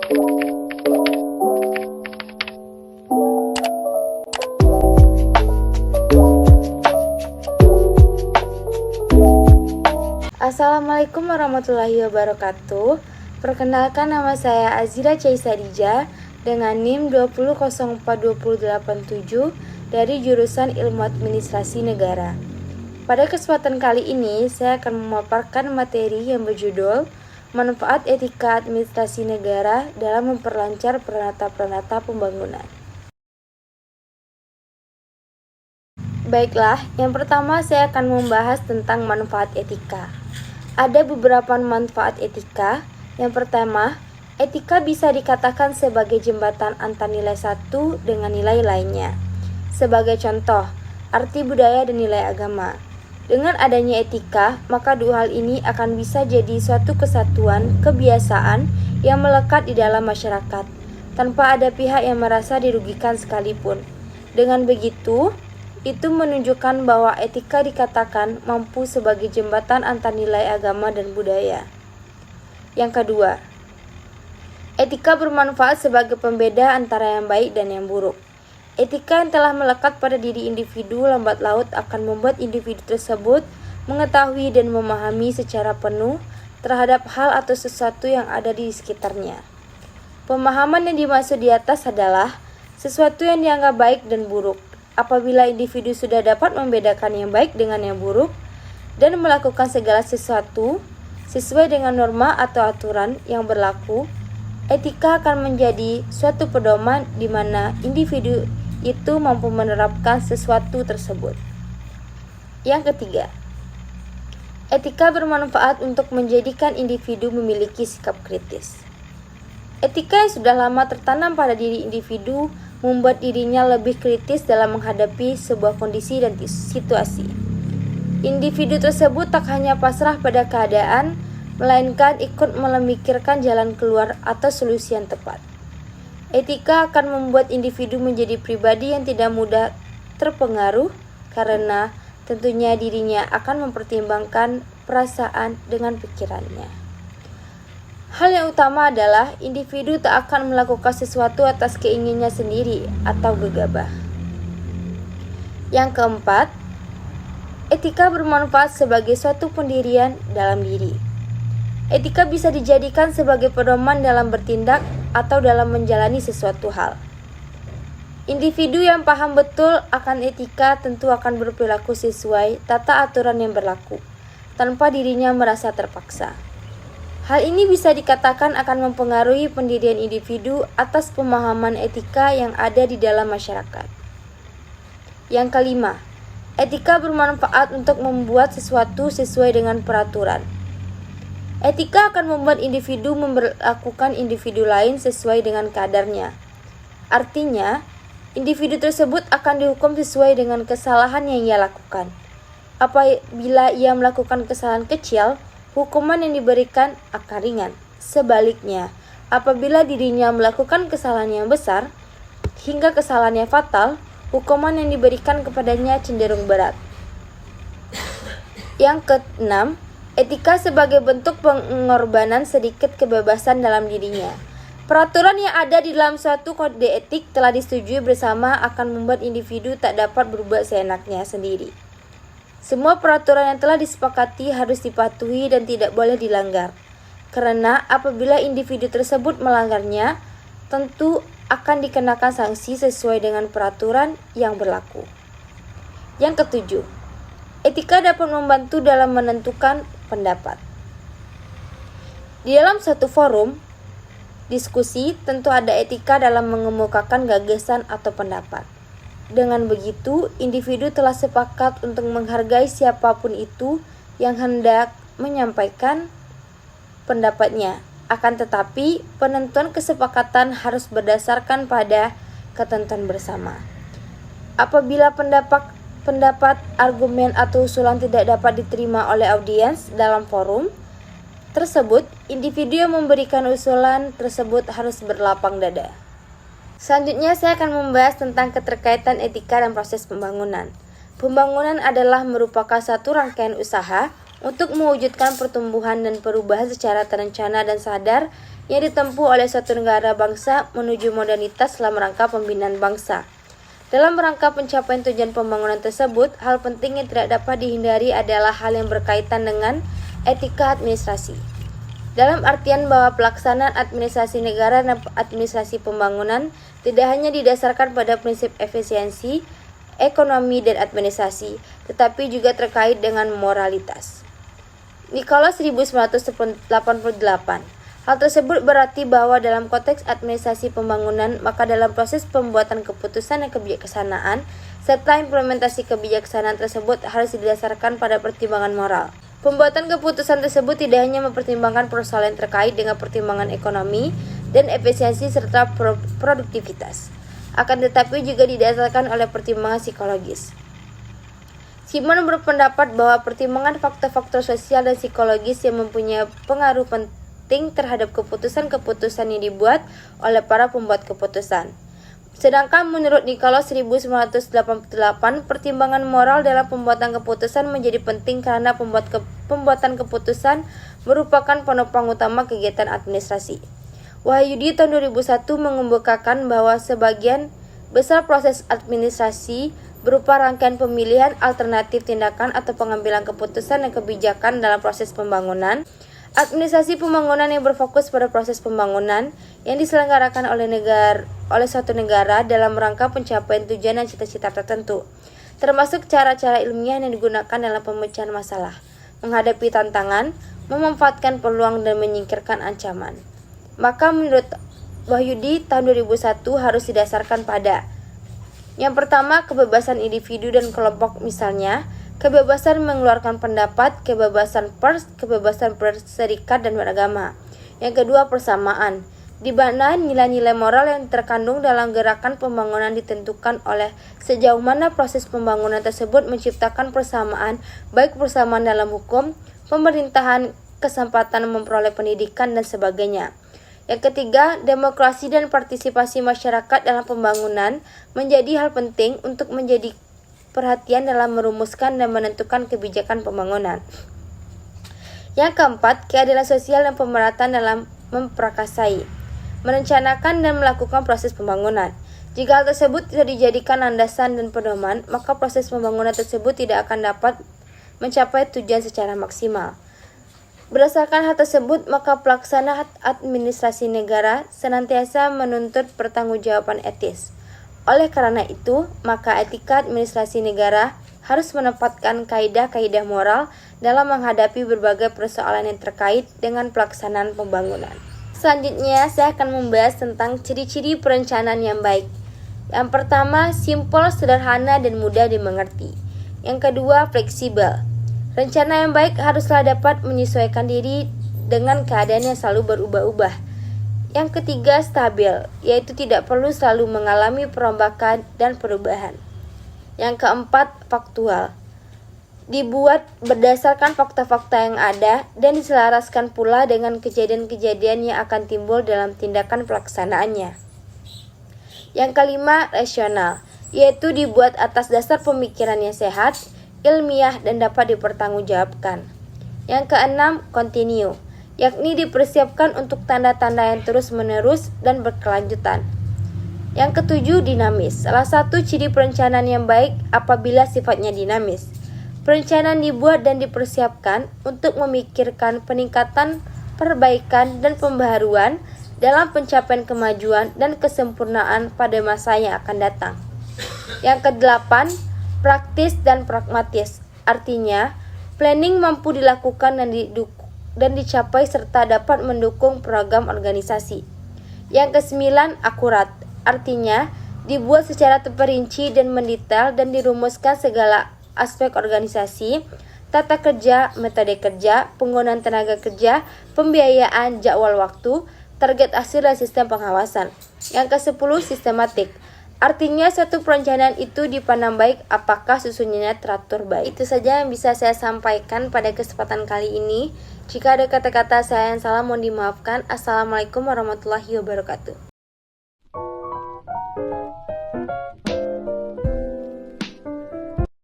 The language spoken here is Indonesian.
Assalamualaikum warahmatullahi wabarakatuh. Perkenalkan, nama saya Azira Caisadija dengan NIM 2004287 dari jurusan Ilmu Administrasi Negara. Pada kesempatan kali ini, saya akan memaparkan materi yang berjudul Manfaat Etika Administrasi Negara dalam memperlancar peranata-peranata pembangunan. Baiklah, yang pertama saya akan membahas tentang manfaat etika. Ada beberapa manfaat etika. Yang pertama, etika bisa dikatakan sebagai jembatan antar nilai satu dengan nilai lainnya. Sebagai contoh, arti budaya dan nilai agama. Dengan adanya etika, maka dua hal ini akan bisa jadi suatu kesatuan, kebiasaan yang melekat di dalam masyarakat, tanpa ada pihak yang merasa dirugikan sekalipun. Dengan begitu, itu menunjukkan bahwa etika dikatakan mampu sebagai jembatan antar nilai agama dan budaya. Yang kedua, etika bermanfaat sebagai pembeda antara yang baik dan yang buruk. Etika yang telah melekat pada diri individu lambat laut akan membuat individu tersebut mengetahui dan memahami secara penuh terhadap hal atau sesuatu yang ada di sekitarnya. Pemahaman yang dimaksud di atas adalah sesuatu yang dianggap baik dan buruk. Apabila individu sudah dapat membedakan yang baik dengan yang buruk dan melakukan segala sesuatu sesuai dengan norma atau aturan yang berlaku, etika akan menjadi suatu pedoman di mana individu itu mampu menerapkan sesuatu tersebut. Yang ketiga, etika bermanfaat untuk menjadikan individu memiliki sikap kritis. Etika yang sudah lama tertanam pada diri individu membuat dirinya lebih kritis dalam menghadapi sebuah kondisi dan situasi. Individu tersebut tak hanya pasrah pada keadaan, melainkan ikut memikirkan jalan keluar atau solusi yang tepat. Etika akan membuat individu menjadi pribadi yang tidak mudah terpengaruh karena tentunya dirinya akan mempertimbangkan perasaan dengan pikirannya. Hal yang utama adalah individu tak akan melakukan sesuatu atas keinginannya sendiri atau gegabah. Yang keempat, etika bermanfaat sebagai suatu pendirian dalam diri. Etika bisa dijadikan sebagai pedoman dalam bertindak atau dalam menjalani sesuatu hal. Individu yang paham betul akan etika tentu akan berperilaku sesuai tata aturan yang berlaku, tanpa dirinya merasa terpaksa. Hal ini bisa dikatakan akan mempengaruhi pendirian individu atas pemahaman etika yang ada di dalam masyarakat. Yang kelima, etika bermanfaat untuk membuat sesuatu sesuai dengan peraturan. Etika akan membuat individu memperlakukan individu lain sesuai dengan kadarnya. Artinya, individu tersebut akan dihukum sesuai dengan kesalahan yang ia lakukan. Apabila ia melakukan kesalahan kecil, hukuman yang diberikan akan ringan. Sebaliknya, apabila dirinya melakukan kesalahan yang besar, hingga kesalahannya fatal, hukuman yang diberikan kepadanya cenderung berat. Yang keenam, etika sebagai bentuk pengorbanan sedikit kebebasan dalam dirinya. Peraturan yang ada di dalam suatu kode etik telah disetujui bersama akan membuat individu tak dapat berbuat seenaknya sendiri. Semua peraturan yang telah disepakati harus dipatuhi dan tidak boleh dilanggar. Karena apabila individu tersebut melanggarnya, tentu akan dikenakan sanksi sesuai dengan peraturan yang berlaku. Yang ketujuh, etika dapat membantu dalam menentukan pendapat. Di dalam suatu forum diskusi, tentu ada etika dalam mengemukakan gagasan atau pendapat. Dengan begitu, individu telah sepakat untuk menghargai siapapun itu yang hendak menyampaikan pendapatnya. Akan tetapi, penentuan kesepakatan harus berdasarkan pada ketentuan bersama. Apabila pendapat, argumen atau usulan tidak dapat diterima oleh audiens dalam forum tersebut, individu yang memberikan usulan tersebut harus berlapang dada. Selanjutnya saya akan membahas tentang keterkaitan etika dan proses pembangunan. Pembangunan adalah merupakan satu rangkaian usaha untuk mewujudkan pertumbuhan dan perubahan secara terencana dan sadar yang ditempuh oleh suatu negara bangsa menuju modernitas dalam rangka pembinaan bangsa. Dalam rangka pencapaian tujuan pembangunan tersebut, hal penting yang tidak dapat dihindari adalah hal yang berkaitan dengan etika administrasi. Dalam artian bahwa pelaksanaan administrasi negara dan administrasi pembangunan tidak hanya didasarkan pada prinsip efisiensi, ekonomi, dan administrasi, tetapi juga terkait dengan moralitas. Nicholas 1988. Hal tersebut berarti bahwa dalam konteks administrasi pembangunan, maka dalam proses pembuatan keputusan dan kebijaksanaan, serta implementasi kebijaksanaan tersebut harus didasarkan pada pertimbangan moral. Pembuatan keputusan tersebut tidak hanya mempertimbangkan persoalan terkait dengan pertimbangan ekonomi dan efisiensi serta produktivitas, akan tetapi juga didasarkan oleh pertimbangan psikologis. Simon berpendapat bahwa pertimbangan faktor-faktor sosial dan psikologis yang mempunyai pengaruh penting terhadap keputusan-keputusan yang dibuat oleh para pembuat keputusan. Sedangkan menurut Nicholas 1988, pertimbangan moral dalam pembuatan keputusan menjadi penting karena pembuatan keputusan merupakan penopang utama kegiatan administrasi. Wahyudi tahun 2001 mengemukakan bahwa sebagian besar proses administrasi berupa rangkaian pemilihan alternatif tindakan atau pengambilan keputusan dan kebijakan dalam proses pembangunan. Administrasi pembangunan yang berfokus pada proses pembangunan yang diselenggarakan oleh suatu negara dalam rangka pencapaian tujuan dan cita-cita tertentu, termasuk cara-cara ilmiah yang digunakan dalam pemecahan masalah, menghadapi tantangan, memanfaatkan peluang, dan menyingkirkan ancaman. Maka menurut Wahyudi tahun 2001 harus didasarkan pada: yang pertama, kebebasan individu dan kelompok, misalnya kebebasan mengeluarkan pendapat, kebebasan pers, kebebasan berserikat dan beragama. Yang kedua, persamaan, di mana nilai-nilai moral yang terkandung dalam gerakan pembangunan ditentukan oleh sejauh mana proses pembangunan tersebut menciptakan persamaan, baik persamaan dalam hukum, pemerintahan, kesempatan memperoleh pendidikan, dan sebagainya. Yang ketiga, demokrasi dan partisipasi masyarakat dalam pembangunan menjadi hal penting untuk menjadi perhatian dalam merumuskan dan menentukan kebijakan pembangunan. Yang keempat, keadilan sosial dan pemerataan dalam memprakarsai, merencanakan dan melakukan proses pembangunan. Jika hal tersebut tidak dijadikan landasan dan pedoman, maka proses pembangunan tersebut tidak akan dapat mencapai tujuan secara maksimal. Berdasarkan hal tersebut, maka pelaksana administrasi negara senantiasa menuntut pertanggungjawaban etis. Oleh karena itu, maka etika administrasi negara harus menempatkan kaidah-kaidah moral dalam menghadapi berbagai persoalan yang terkait dengan pelaksanaan pembangunan. Selanjutnya, saya akan membahas tentang ciri-ciri perencanaan yang baik. Yang pertama, simpel, sederhana, dan mudah dimengerti. Yang kedua, fleksibel. Rencana yang baik haruslah dapat menyesuaikan diri dengan keadaan yang selalu berubah-ubah. Yang ketiga, stabil, yaitu tidak perlu selalu mengalami perombakan dan perubahan. Yang keempat, faktual, dibuat berdasarkan fakta-fakta yang ada dan diselaraskan pula dengan kejadian-kejadian yang akan timbul dalam tindakan pelaksanaannya. Yang kelima, rasional, yaitu dibuat atas dasar pemikiran yang sehat, ilmiah, dan dapat dipertanggungjawabkan. Yang keenam, kontinu, yakni dipersiapkan untuk tanda-tanda yang terus-menerus dan berkelanjutan. Yang ketujuh, dinamis. Salah satu ciri perencanaan yang baik apabila sifatnya dinamis. Perencanaan dibuat dan dipersiapkan untuk memikirkan peningkatan, perbaikan, dan pembaharuan dalam pencapaian kemajuan dan kesempurnaan pada masa yang akan datang. Yang kedelapan, praktis dan pragmatis. Artinya, planning mampu dilakukan dan dicapai serta dapat mendukung program organisasi. Yang kesembilan, akurat. Artinya, dibuat secara terperinci dan mendetail dan dirumuskan segala aspek organisasi, tata kerja, metode kerja, penggunaan tenaga kerja, pembiayaan, jadwal waktu, target hasil, dan sistem pengawasan. Yang ke-10, sistematik. Artinya suatu perencanaan itu dipandang baik apakah susunannya teratur baik. Itu saja yang bisa saya sampaikan pada kesempatan kali ini. Jika ada kata-kata saya yang salah mohon dimaafkan. Assalamualaikum warahmatullahi wabarakatuh.